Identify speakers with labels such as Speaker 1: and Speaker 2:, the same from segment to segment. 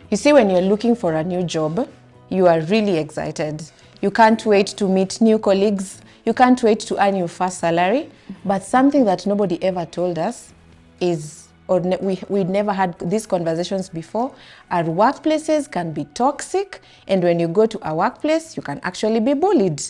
Speaker 1: You see, when you're looking for a new job, you are really excited. You can't wait to meet new colleagues. You can't wait to earn your first salary. But something that nobody ever told us is, we never had these conversations before, our workplaces can be toxic. And when you go to a workplace, you can actually be bullied.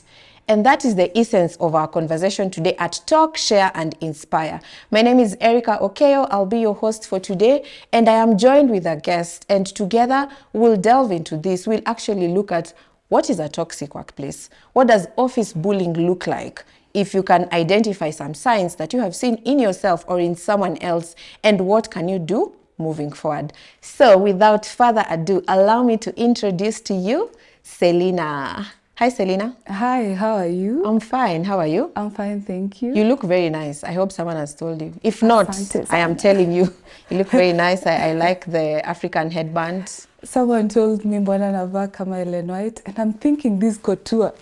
Speaker 1: And that is the essence of our conversation today at Talk, Share and Inspire. My name is Erica Okeyo. I'll be your host for today, and I am joined with a guest, and together we'll delve into this. We'll actually look at what is a toxic workplace? What does office bullying look like? If you can identify some signs that you have seen in yourself or in someone else, and what can you do moving forward? So without further ado, allow me to introduce to you Selina. Hi, Selina.
Speaker 2: Hi, how are you?
Speaker 1: I'm fine. How are you?
Speaker 2: I'm fine, thank you.
Speaker 1: You look very nice. I hope someone has told you. If not,
Speaker 2: Asante
Speaker 1: I am
Speaker 2: sana.
Speaker 1: telling you, you look very nice. I like the African headband.
Speaker 2: Someone told me mbona navaa kama Ellen White, and I'm thinking this couture,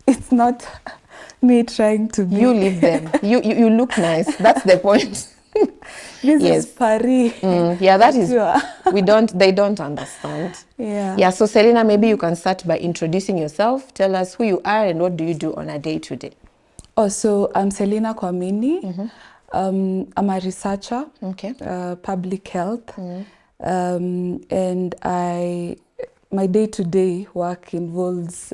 Speaker 2: it's not me trying to be.
Speaker 1: You leave them. You look nice. That's the point.
Speaker 2: This
Speaker 1: Yes.
Speaker 2: is Paris.
Speaker 1: Yeah, that is,
Speaker 2: Couture.
Speaker 1: they don't understand.
Speaker 2: Yeah.
Speaker 1: Yeah, so Selina, maybe you can start by introducing yourself. Tell us who you are and what do you do on a day-to-day.
Speaker 2: Oh, so I'm Selina Kwamini. I'm a researcher,
Speaker 1: Okay.
Speaker 2: public health, and my day-to-day work involves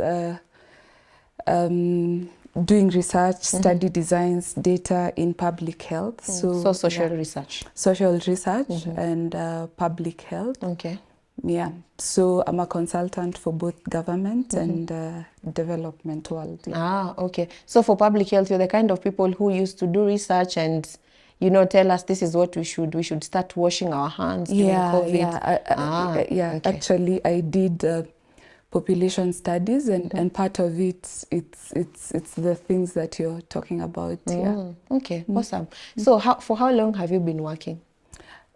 Speaker 2: doing research, study designs, data in public health.
Speaker 1: So social research.
Speaker 2: Social research and public health.
Speaker 1: Okay.
Speaker 2: Yeah, so I'm a consultant for both government and development world. Yeah.
Speaker 1: Ah, okay. So for public health, you're the kind of people who used to do research and, you know, tell us this is what we should start washing our hands during COVID.
Speaker 2: Yeah.
Speaker 1: Okay.
Speaker 2: Actually, I did population studies, and part of it's the things that you're talking about. Yeah.
Speaker 1: Okay, awesome. So for how long have you been working?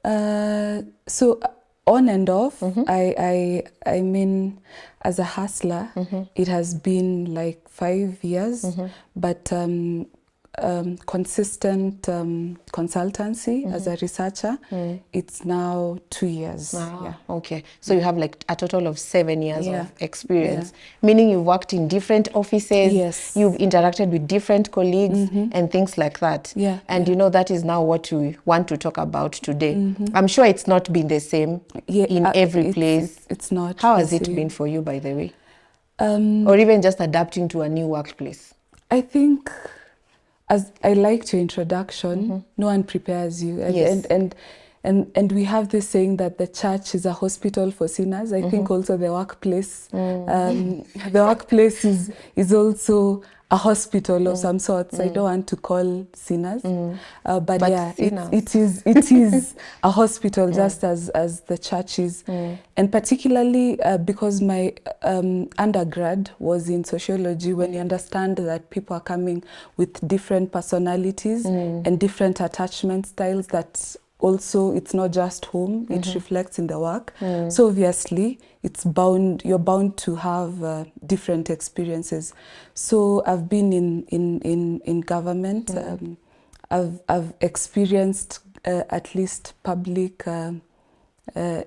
Speaker 2: So on and off, I mean, as a hustler, it has been like 5 years, but consistent consultancy as a researcher, it's now 2 years. Yeah.
Speaker 1: Okay. So you have like a total of 7 years
Speaker 2: Yeah.
Speaker 1: of experience, meaning you've worked in different offices,
Speaker 2: Yes.
Speaker 1: you've interacted with different colleagues and things like that.
Speaker 2: Yeah,
Speaker 1: And you know, that is now what we want to talk about today. I'm sure it's not been the same in every place.
Speaker 2: It's not.
Speaker 1: How has it
Speaker 2: the
Speaker 1: been for you, by the way?
Speaker 2: same.
Speaker 1: Or even just adapting to a new workplace?
Speaker 2: I think, as I liked your introduction, no one prepares you.
Speaker 1: Yes.
Speaker 2: And we have this saying that the church is a hospital for sinners. I think also the workplace, is also a hospital of some sorts. I don't want to call sinners, but yeah,
Speaker 1: sinners.
Speaker 2: it is a hospital, just as the church is. And particularly because my undergrad was in sociology, when you understand that people are coming with different personalities and different attachment styles, that also it's not just home, it reflects in the work. So obviously you're bound to have different experiences. So I've been in government. I've experienced at least public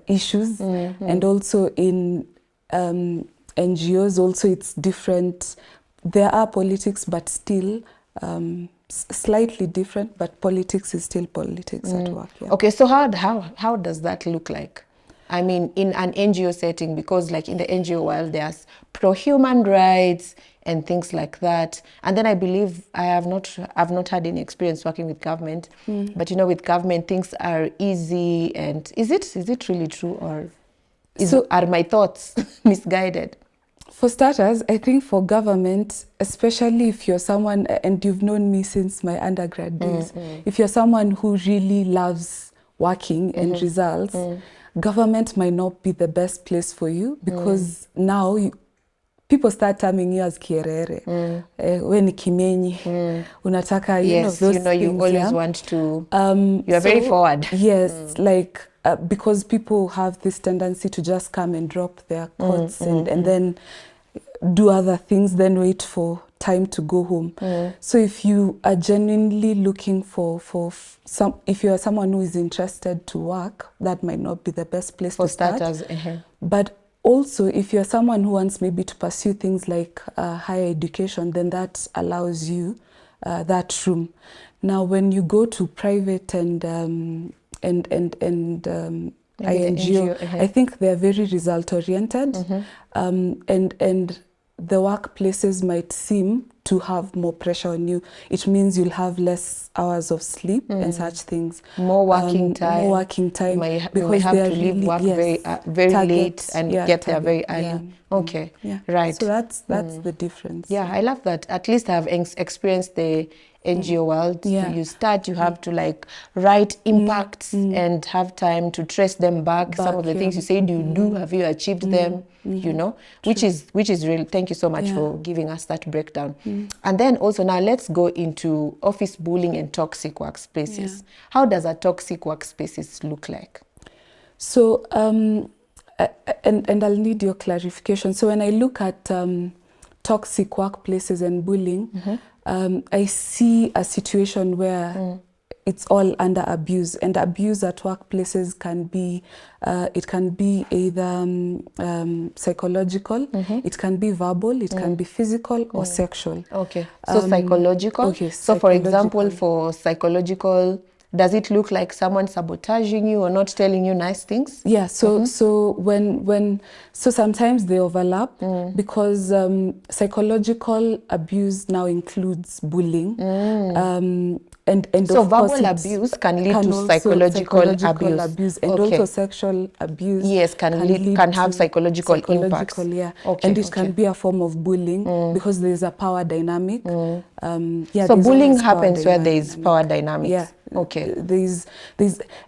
Speaker 2: issues, and also in NGOs also it's different. There are politics, but still slightly different, but politics is still politics at work. Yeah.
Speaker 1: Okay, so how does that look like? I mean, in an NGO setting, because like in the NGO world, there's pro-human rights and things like that. And then I believe I've not had any experience working with government, but you know, with government things are easy. And is it really true, or are my thoughts misguided?
Speaker 2: For starters, I think for government, especially if you're someone, and you've known me since my undergrad days, if you're someone who really loves working and results, government might not be the best place for you, because now people start terming you as kierere, we ni kimenyi, unataka, you know, those things.
Speaker 1: You always want to, you are very forward.
Speaker 2: Yes, like, because people have this tendency to just come and drop their coats and then do other things, then wait for time to go home. So if you are genuinely looking for some, if you are someone who is interested to work, that might not be the best place
Speaker 1: For
Speaker 2: to start.
Speaker 1: starters,
Speaker 2: But also, if you're someone who wants maybe to pursue things like higher education, then that allows you that room. Now, when you go to private and INGO, I think they're very result oriented, and the workplaces might seem to have more pressure on you. It means you'll have less hours of sleep and such things.
Speaker 1: More working time.
Speaker 2: More working time.
Speaker 1: You may have to leave work very late and get there very early.
Speaker 2: Yeah.
Speaker 1: Okay,
Speaker 2: yeah.
Speaker 1: right.
Speaker 2: So that's the difference.
Speaker 1: Yeah, I love that. At least I've experienced the NGO world.
Speaker 2: Yeah.
Speaker 1: You start, you have to like write impacts and have time to trace them back. Some of the things you said you do, have you achieved them? You know, which is really, thank you so much for giving us that breakdown. And then also now let's go into office bullying and toxic workspaces. How does a toxic workspaces look like?
Speaker 2: So and I'll need your clarification. So when I look at toxic workplaces and bullying, I see a situation where it's all under abuse, and abuse at workplaces can be it can be either psychological, it can be verbal, it can be physical or sexual.
Speaker 1: Okay, so psychological.
Speaker 2: Okay,
Speaker 1: so for example, for psychological, does it look like someone sabotaging you or not telling you nice things?
Speaker 2: Yeah, so so sometimes they overlap because psychological abuse now includes bullying. And
Speaker 1: so
Speaker 2: of course
Speaker 1: verbal abuse can lead to psychological abuse.
Speaker 2: And also sexual abuse.
Speaker 1: Yes, can have psychological impact.
Speaker 2: Yeah.
Speaker 1: Okay,
Speaker 2: and it can be a form of bullying because there is a power dynamic.
Speaker 1: So bullying happens where there is power dynamics.
Speaker 2: Yeah.
Speaker 1: Okay.
Speaker 2: There's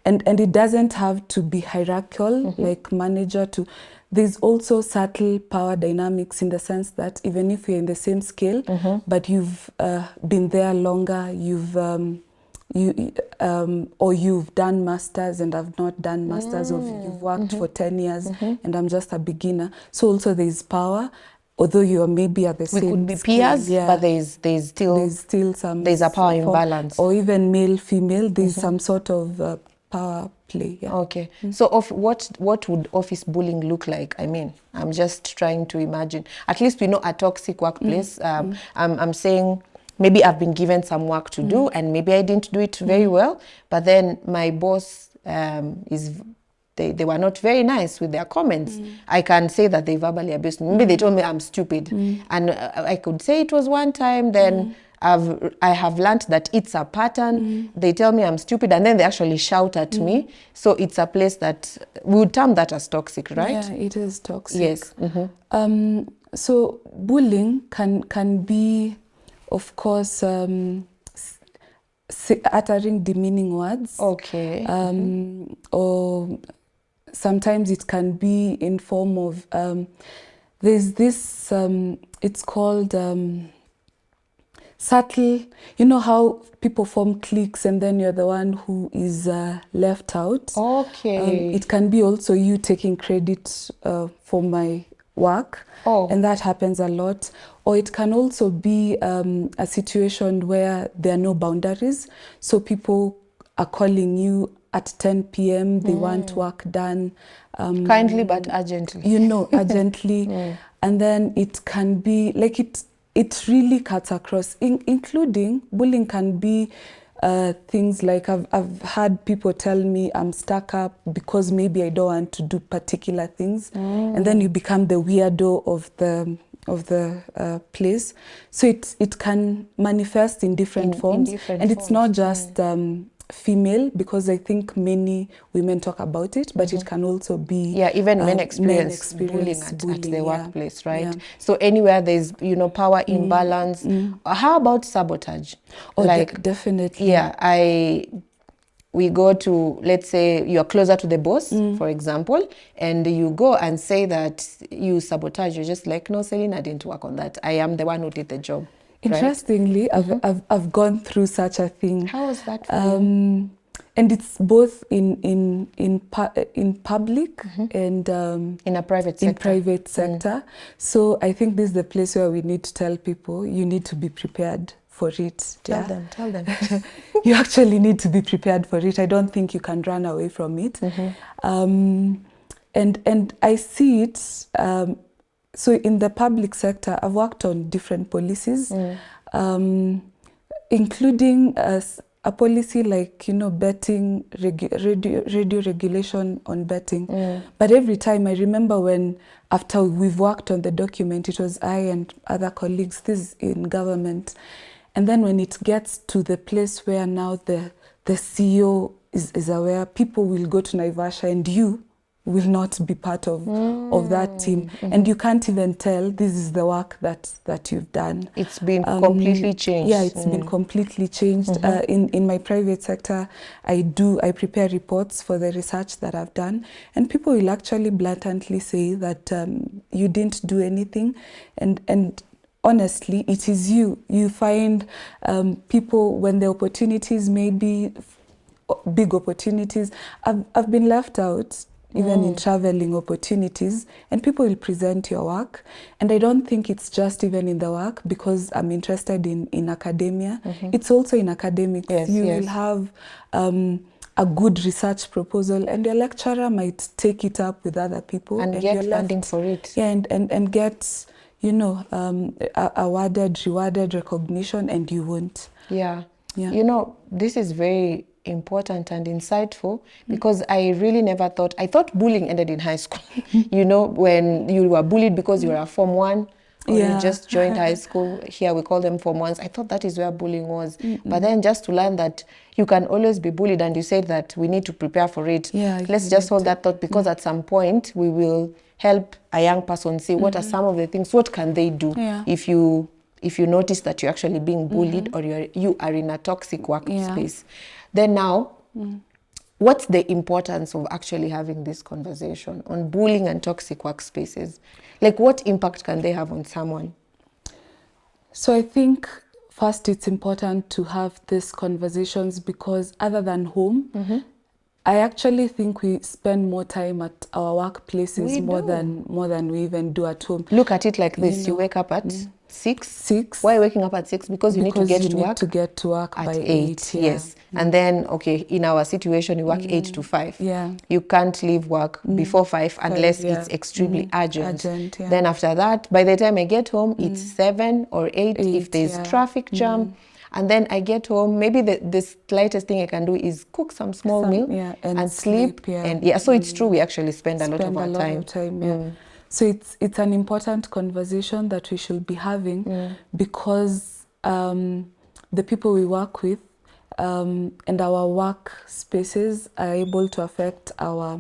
Speaker 2: and it doesn't have to be hierarchical like manager to. There's also subtle power dynamics in the sense that even if you're in the same scale, but you've been there longer, you've or you've done masters and I've not done masters, or you've worked for 10 years and I'm just a beginner. So also there's power, although you are maybe at the same.
Speaker 1: We could be
Speaker 2: scale,
Speaker 1: peers, but there's still
Speaker 2: some.
Speaker 1: There's a power imbalance,
Speaker 2: or even male female. There's some sort of power play. Yeah.
Speaker 1: Okay. So what would office bullying look like? I mean, I'm just trying to imagine. At least we know a toxic workplace. I'm saying maybe I've been given some work to do and maybe I didn't do it very well, but then my boss they were not very nice with their comments. I can say that they verbally abused me. Maybe they told me I'm stupid, and I could say it was one time. Then I have learned that it's a pattern. They tell me I'm stupid, and then they actually shout at me. So it's a place that we would term that as toxic, right?
Speaker 2: Yeah, it is toxic.
Speaker 1: Yes.
Speaker 2: So bullying can be, of course, uttering demeaning words.
Speaker 1: Okay.
Speaker 2: Or sometimes it can be in form of there's this it's called subtle. You know how people form cliques and then you're the one who is left out.
Speaker 1: Okay.
Speaker 2: It can be also you taking credit for my work, and that happens a lot. Or it can also be a situation where there are no boundaries, so people are calling you at 10 p.m. They want work done.
Speaker 1: Kindly but urgently.
Speaker 2: You know, urgently. And then it can be, like it really cuts across, including bullying can be things like I've had people tell me I'm stuck up because maybe I don't want to do particular things. And then you become the weirdo of the place. So it can manifest in different forms. And it's not just female, because I think many women talk about it, but it can also be
Speaker 1: even men experience bullying at the workplace, right?
Speaker 2: Yeah.
Speaker 1: So anywhere there's power imbalance. How about sabotage?
Speaker 2: Definitely.
Speaker 1: Yeah, we go to, let's say you're closer to the boss, for example, and you go and say that you sabotage. You're just like, no, Selena didn't work on that. I am the one who did the job.
Speaker 2: Interestingly, I've gone through such a thing.
Speaker 1: How was that for you?
Speaker 2: And it's both in public and
Speaker 1: in a private sector.
Speaker 2: In private sector. So I think this is the place where we need to tell people you need to be prepared for it.
Speaker 1: Tell them.
Speaker 2: You actually need to be prepared for it. I don't think you can run away from it. And I see it. So in the public sector, I've worked on different policies, including a policy like, you know, betting, radio regulation on betting. But every time I remember when, after we've worked on the document, it was I and other colleagues, this in government. And then when it gets to the place where now the CEO is aware, people will go to Naivasha and you will not be part of that team. And you can't even tell this is the work that you've done.
Speaker 1: It's been completely changed.
Speaker 2: Yeah, it's been completely changed. In my private sector, I prepare reports for the research that I've done, and people will actually blatantly say that you didn't do anything, and honestly, it is you. You find people, when the opportunities may be big opportunities, I've been left out, even in traveling opportunities, and people will present your work. And I don't think it's just even in the work, because I'm interested in academia. It's also in academics.
Speaker 1: Yes,
Speaker 2: you will have a good research proposal, and your lecturer might take it up with other people.
Speaker 1: And get funding for it.
Speaker 2: Yeah, and get, you know, awarded, rewarded, recognition, and you won't.
Speaker 1: Yeah. You know, this is very important and insightful, because I really never thought, I thought bullying ended in high school. You know, when you were bullied because you were a Form 1 or you just joined high school. Here we call them Form 1s. I thought that is where bullying was. But then just to learn that you can always be bullied, and you said that we need to prepare for it. Let's just hold that thought, because at some point we will help a young person see what are some of the things, what can they do if you notice that you're actually being bullied or you are in a toxic workspace. Then now, what's the importance of actually having this conversation on bullying and toxic workspaces? Like, what impact can they have on someone?
Speaker 2: So I think first it's important to have these conversations, because other than home, I actually think we spend more time at our workplaces more than we even do at home.
Speaker 1: Look at it like this: you wake up at 6. Why are you waking up at 6? Because you need to get to work
Speaker 2: by
Speaker 1: 8. Yes. And then, okay, in our situation, you work 8 to 5. You can't leave work before 5 unless it's extremely urgent. Then after that, by the time I get home, it's 7 or 8 if there's traffic jam. And then I get home, maybe the slightest thing I can do is cook some small meal and sleep. And so it's true, we actually spend a lot of our time.
Speaker 2: So it's an important conversation that we should be having, because the people we work with and our work spaces are able to affect our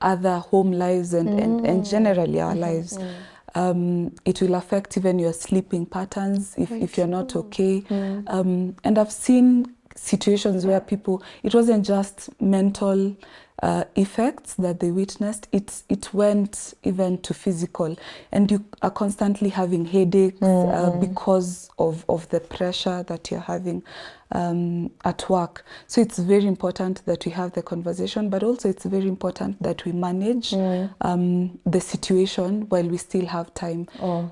Speaker 2: other home lives and generally our lives. It will affect even your sleeping patterns if you're not okay. And I've seen situations where people, it wasn't just mental effects that they witnessed, it went even to physical, and you are constantly having headaches because of the pressure that you're having at work. So it's very important that we have the conversation, but also it's very important that we manage the situation while we still have time.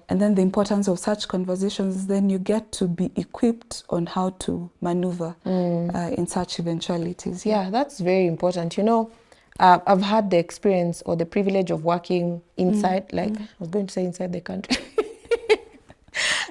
Speaker 2: And then the importance of such conversations, then you get to be equipped on how to maneuver in such eventualities.
Speaker 1: Yeah, that's very important. You know, I've had the experience or the privilege of working inside, I was going to say inside the country.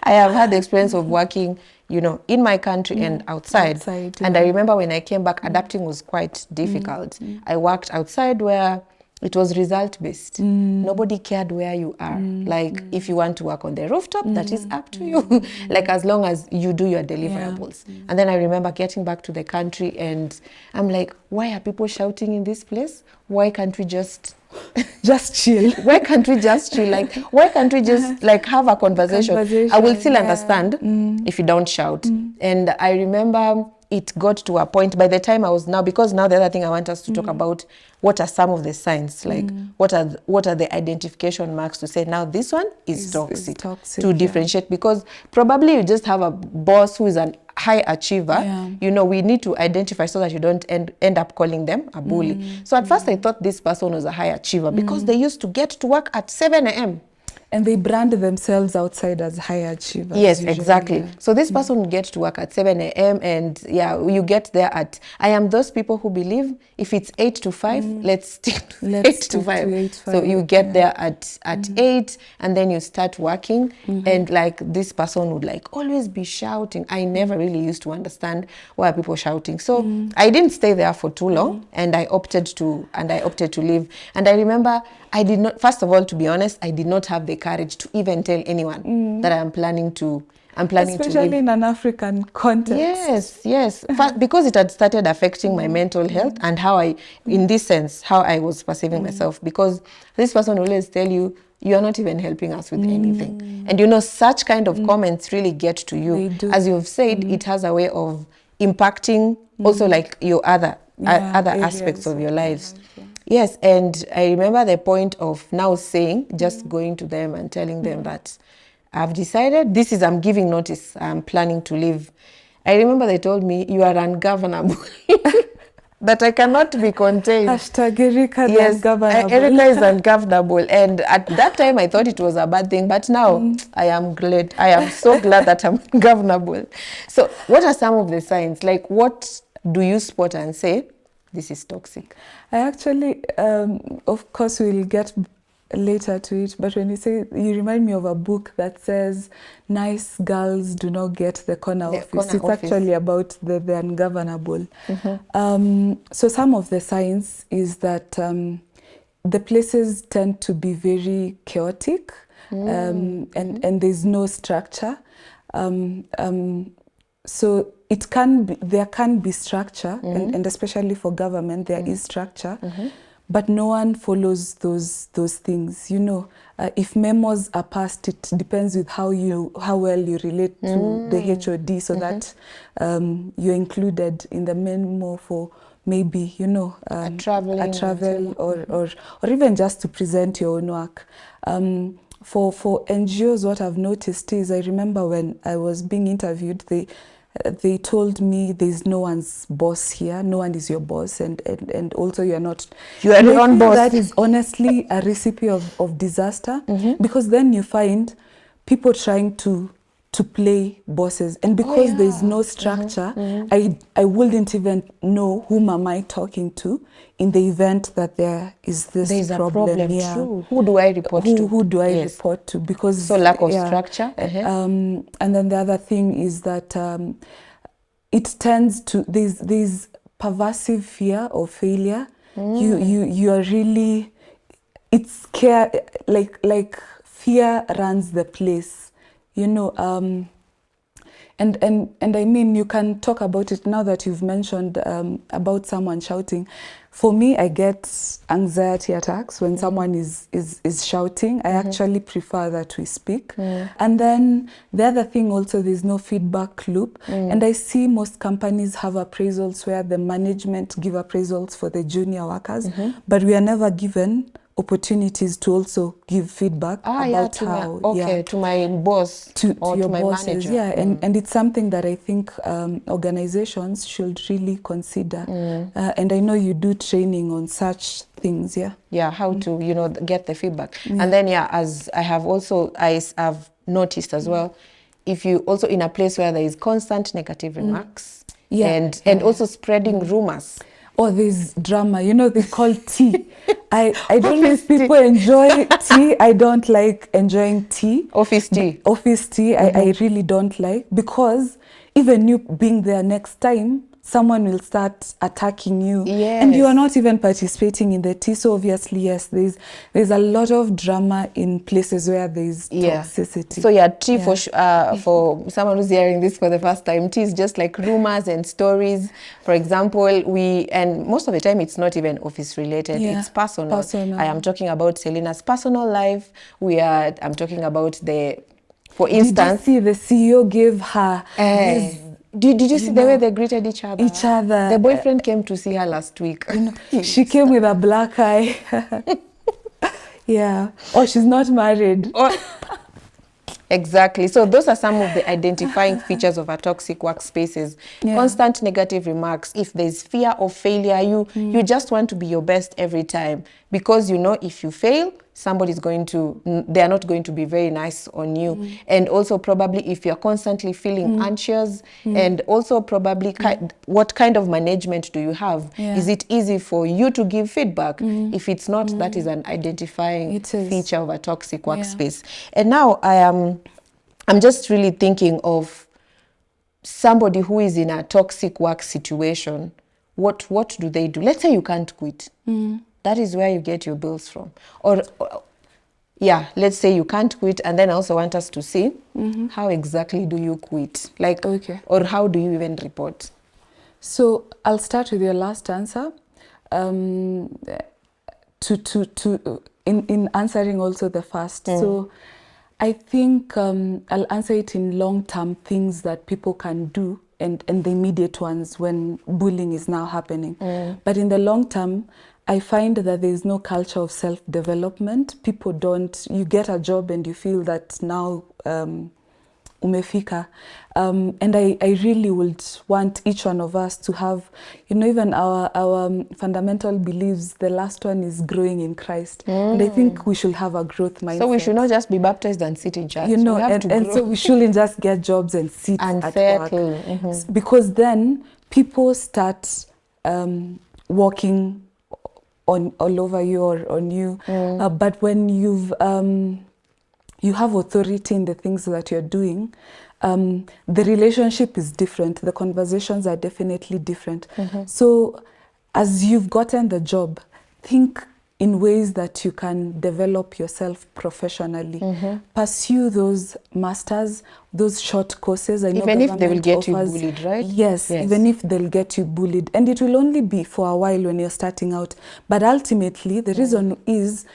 Speaker 1: I have had the experience of working, you know, in my country and outside. And I remember when I came back, adapting was quite difficult. I worked outside where it was result-based. Nobody cared where you are. Like, if you want to work on the rooftop, that is up to you. Like, as long as you do your deliverables. And then I remember getting back to the country and I'm like, why are people shouting in this place? Why can't we just
Speaker 2: chill?
Speaker 1: Why can't we just chill? Like, why can't we just like have a conversation? I will still understand if you don't shout. And I remember it got to a point by the time I was now, because now the other thing I want us to talk about, what are some of the signs, like what are the identification marks to say now this one is toxic, to differentiate, because probably you just have a boss who is a high achiever, you know, we need to identify so that you don't end up calling them a bully. So at first I thought this person was a high achiever because they used to get to work at 7 a.m.
Speaker 2: And they brand themselves outside as high achievers.
Speaker 1: Yes, usually, exactly. So this person would get to work at 7 a.m. and you get there at, I am those people who believe if it's 8 to 5, let's stick to 8 to 5. So you get there at 8 and then you start working and like this person would like always be shouting. I never really used to understand why people are shouting. So I didn't stay there for too long and I opted to leave. And I remember I did not, first of all, to be honest, I did not have the courage to even tell anyone that I'm planning to leave.
Speaker 2: Especially in an African context.
Speaker 1: Yes. First, because it had started affecting my mental health and how in this sense, how I was perceiving myself. Because this person will always tell you, you are not even helping us with anything. And you know, such kind of comments really get to you. As you've said, it has a way of impacting also like your other aspects of your lives. Yes, and I remember the point of now saying, just going to them and telling them that I've decided, I'm giving notice, I'm planning to leave. I remember they told me, you are ungovernable, that I cannot be contained.
Speaker 2: Hashtag Erica the ungovernable.
Speaker 1: Erica is ungovernable. And at that time, I thought it was a bad thing, but now I am glad. I am so glad that I'm ungovernable. So what are some of the signs? Like, what do you spot and say, this is toxic?
Speaker 2: I actually, of course, we'll get later to it, but when you say, you remind me of a book that says, nice girls do not get the corner office. It's actually about the ungovernable. So some of the signs is that the places tend to be very chaotic and there's no structure. So there can be structure, and especially for government, there is structure, but no one follows those things. You know, if memos are passed, it depends with how well you relate to the HOD, so that you're included in the memo for maybe, you know, a travel or even just to present your own work. For NGOs, what I've noticed is, I remember when I was being interviewed, they told me there's no one's boss here, no one is your boss, and also you are your own boss. That is honestly a recipe of disaster, because then you find people trying to play bosses, and because there's no structure, I wouldn't even know whom am I talking to in the event that there is this problem.
Speaker 1: True. Who do I report to?
Speaker 2: Who do I report to? Because
Speaker 1: so lack of structure.
Speaker 2: And then the other thing is that it tends to there's pervasive fear of failure. You are really, it's scare, like fear runs the place. You know, and I mean, you can talk about it now that you've mentioned about someone shouting. For me, I get anxiety attacks when someone is shouting. I actually prefer that we speak. And then the other thing also, there's no feedback loop. And I see most companies have appraisals where the management give appraisals for the junior workers, but we are never given opportunities to also give feedback about
Speaker 1: to my boss or to my
Speaker 2: bosses,
Speaker 1: manager.
Speaker 2: And it's something that I think organizations should really consider. And I know you do training on such things,
Speaker 1: how to, you know, get the feedback. And then as I've noticed as well, if you also in a place where there is constant negative remarks and also spreading rumors.
Speaker 2: Oh, there's drama. You know, they call tea. I don't know if people enjoy tea. I don't like enjoying tea.
Speaker 1: Office tea.
Speaker 2: Office tea, I really don't like, because even you being there next time, someone will start attacking you. And you are not even participating in the tea. So obviously, yes, there's a lot of drama in places where there's toxicity.
Speaker 1: So tea for someone who's hearing this for the first time, tea is just like rumors and stories. For example, and most of the time it's not even office related, it's personal. I am talking about Selena's personal life. I'm talking about for instance,
Speaker 2: did you see the CEO gave her
Speaker 1: Did you see the way they greeted each other?
Speaker 2: Each other.
Speaker 1: The boyfriend came to see her last week.
Speaker 2: She came with a black eye. Yeah. Oh, she's not married.
Speaker 1: Oh, exactly. So those are some of the identifying features of a toxic workspaces.
Speaker 2: Yeah.
Speaker 1: Constant negative remarks. If there's fear of failure, you just want to be your best every time, because you know if you fail, somebody's going to, they're not going to be very nice on you. And also probably if you're constantly feeling anxious, and also probably what kind of management do you have?
Speaker 2: Yeah.
Speaker 1: Is it easy for you to give feedback? If it's not, that is an identifying feature of a toxic workspace. And now I'm just really thinking of somebody who is in a toxic work situation. What do they do? Let's say you can't quit. That is where you get your bills from. Or yeah, let's say you can't quit, and then I also want us to see how exactly do you quit? Like, or how do you even report?
Speaker 2: So I'll start with your last answer. In answering also the first. So I think I'll answer it in long-term things that people can do, and the immediate ones when bullying is now happening. But in the long term, I find that there is no culture of self-development. People don't, you get a job and you feel that now umefika. And I really would want each one of us to have, you know, even our fundamental beliefs, the last one is growing in Christ. And I think we should have a growth mindset.
Speaker 1: So we should not just be baptized and sit in church.
Speaker 2: You know, and so we shouldn't just get jobs and sit
Speaker 1: and
Speaker 2: at
Speaker 1: settle.
Speaker 2: work. Because then people start walking all over you or on you. But when you have authority in the things that you're doing, the relationship is different. The conversations are definitely different. So as you've gotten the job, think in ways that you can develop yourself professionally. Pursue those masters, those short courses. I know
Speaker 1: even if they will get
Speaker 2: offers,
Speaker 1: you bullied, right?
Speaker 2: Yes, even if they'll get you bullied. And it will only be for a while when you're starting out. But ultimately, the reason is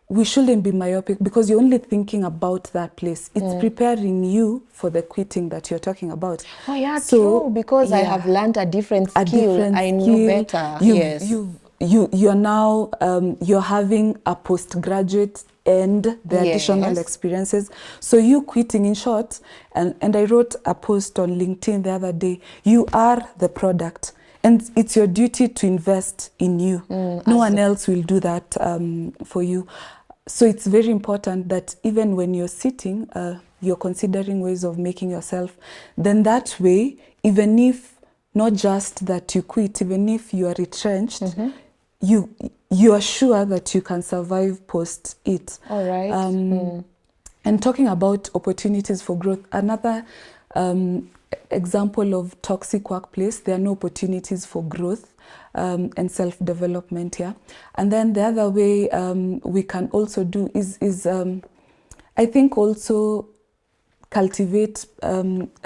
Speaker 2: we shouldn't be myopic, because you're only thinking about that place. It's preparing you for the quitting that you're talking about.
Speaker 1: Oh yeah, so, true, because I have learned a different skill. I know better.
Speaker 2: You're now you're having a postgraduate and the additional experiences. So you quitting, in short, and I wrote a post on LinkedIn the other day, you are the product. And it's your duty to invest in you. No one else will do that for you. So it's very important that even when you're sitting, you're considering ways of making yourself. Then that way, even if not just that you quit, even if you are retrenched, you are sure that you can survive post it.
Speaker 1: All right.
Speaker 2: And talking about opportunities for growth, another example of toxic workplace, there are no opportunities for growth and self-development here. And then the other way we can also do is I think also cultivate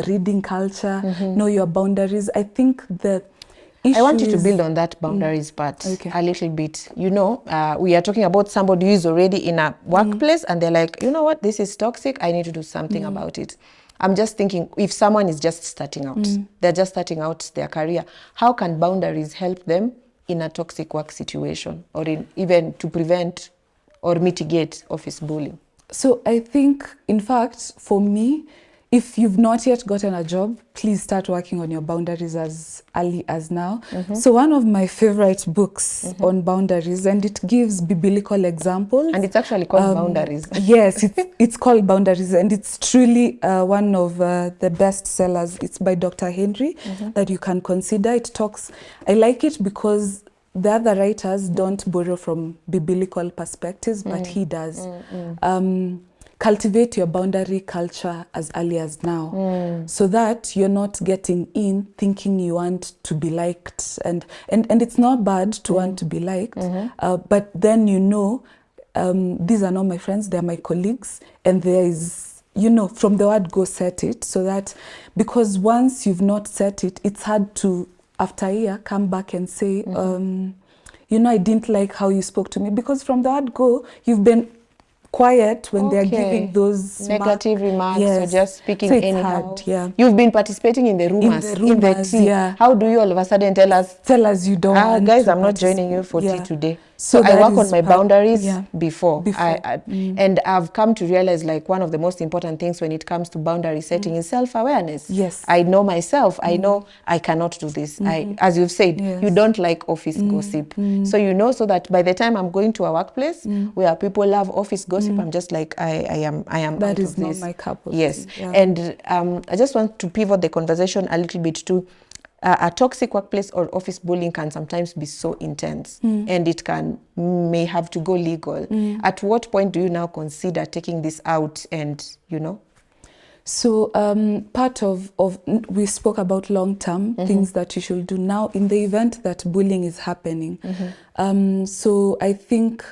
Speaker 2: reading culture, know your boundaries. I think the issue
Speaker 1: I want you to build on that boundaries part a little bit. You know, we are talking about somebody who is already in a workplace and they're like, you know what, this is toxic, I need to do something about it. I'm just thinking, if someone is just starting out, they're just starting out their career, how can boundaries help them in a toxic work situation, or even to prevent or mitigate office bullying?
Speaker 2: So I think, in fact, for me, if you've not yet gotten a job, please start working on your boundaries as early as now. So one of my favorite books on boundaries, and it gives biblical examples.
Speaker 1: And it's actually called Boundaries.
Speaker 2: Yes, it's called Boundaries, and it's truly one of the best sellers. It's by Dr. Henry that you can consider. It talks, I like it because the other writers don't borrow from biblical perspectives, but he does. Cultivate your boundary culture as early as now, so that you're not getting in thinking you want to be liked. And it's not bad to want to be liked, but then you know, these are not my friends, they're my colleagues. And there is, you know, from the word go, set it. So that, because once you've not set it, it's hard to, after a year, come back and say, you know, I didn't like how you spoke to me. Because from the word go, you've been quiet when they're
Speaker 1: Okay.
Speaker 2: giving those
Speaker 1: Negative remarks or
Speaker 2: Yes.
Speaker 1: just speaking
Speaker 2: So it's
Speaker 1: anyhow.
Speaker 2: hard, yeah.
Speaker 1: You've been participating in the rumors, in the
Speaker 2: rumors,
Speaker 1: tea.
Speaker 2: yeah.
Speaker 1: How do you all of a sudden tell us,
Speaker 2: Tell us you don't want
Speaker 1: guys,
Speaker 2: to
Speaker 1: I'm not joining you for tea
Speaker 2: yeah.
Speaker 1: today.
Speaker 2: So
Speaker 1: So I
Speaker 2: that
Speaker 1: work on
Speaker 2: is
Speaker 1: my
Speaker 2: part-
Speaker 1: boundaries
Speaker 2: yeah.
Speaker 1: before.
Speaker 2: Before.
Speaker 1: And I've come to realize like one of the most important things when it comes to boundary setting is self-awareness.
Speaker 2: Yes.
Speaker 1: I know myself. I know I cannot do this. As you've said,
Speaker 2: Yes.
Speaker 1: you don't like office gossip. So you know, so that by the time I'm going to a workplace where people love office gossip, I'm just like, I am
Speaker 2: That
Speaker 1: out
Speaker 2: is
Speaker 1: of
Speaker 2: not
Speaker 1: this.
Speaker 2: my cup of
Speaker 1: Yes.
Speaker 2: tea. Yeah.
Speaker 1: And I just want to pivot the conversation a little bit to a toxic workplace or office bullying can sometimes be so intense and it may have to go legal. At what point do you now consider taking this out and, you know?
Speaker 2: So part of we spoke about long-term things that you should do now in the event that bullying is happening. So I think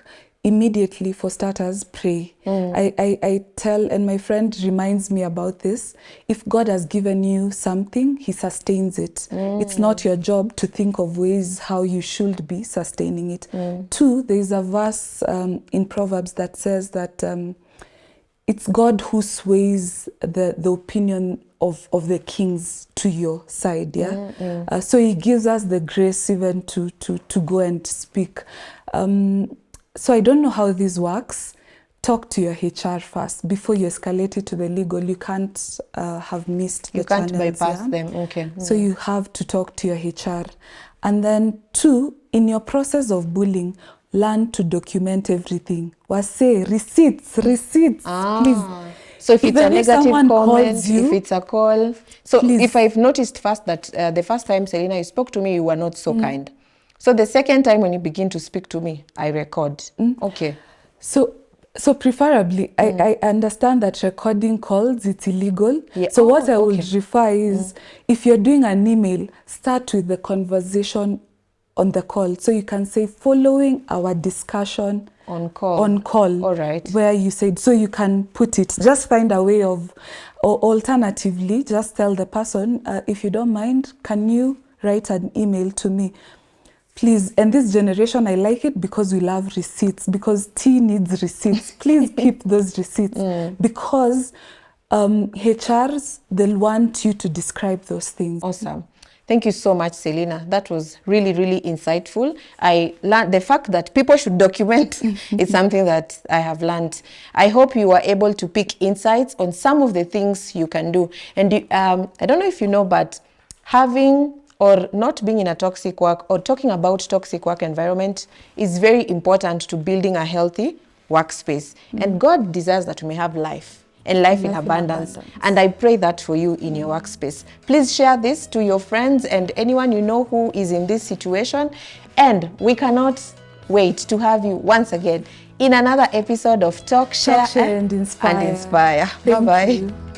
Speaker 2: immediately, for starters, pray. I tell, and my friend reminds me about this, if God has given you something, he sustains it. It's not your job to think of ways how you should be sustaining it. Two, there is a verse in Proverbs that says that it's God who sways the opinion of the kings to your side, yeah? So he gives us the grace even to go and speak. So I don't know how this works. Talk to your HR first before you escalate it to the legal. You can't have missed the channels.
Speaker 1: You can't bypass them, okay.
Speaker 2: So you have to talk to your HR. And then two, in your process of bullying, learn to document everything. Say receipts, please.
Speaker 1: So if it's
Speaker 2: Even
Speaker 1: a
Speaker 2: if
Speaker 1: negative
Speaker 2: someone
Speaker 1: comment,
Speaker 2: calls you,
Speaker 1: if it's a call. So
Speaker 2: please.
Speaker 1: if I've noticed first that the first time, Selena, you spoke to me, you were not so kind. So the second time when you begin to speak to me, I record. Okay.
Speaker 2: So preferably, I understand that recording calls, it's illegal.
Speaker 1: Yeah.
Speaker 2: So what I
Speaker 1: okay.
Speaker 2: would refer is, if you're doing an email, start with the conversation on the call. So you can say, following our discussion
Speaker 1: on call.
Speaker 2: All
Speaker 1: right.
Speaker 2: Where you said, so you can put it, just find a way of, or alternatively, just tell the person, if you don't mind, can you write an email to me? Please, and this generation, I like it because we love receipts, because tea needs receipts. Please keep those receipts because HRs, they'll want you to describe those things.
Speaker 1: Awesome. Thank you so much, Selena. That was really, really insightful. I learned the fact that people should document is something that I have learned. I hope you were able to pick insights on some of the things you can do. And I don't know if you know, but having or not being in a toxic work or talking about toxic work environment is very important to building a healthy workspace. And God desires that we may have life and life in abundance. And I pray that for you in your workspace. Please share this to your friends and anyone you know who is in this situation. And we cannot wait to have you once again in another episode of Talk, Share,
Speaker 2: and Inspire.
Speaker 1: Bye-bye.
Speaker 2: Thank you.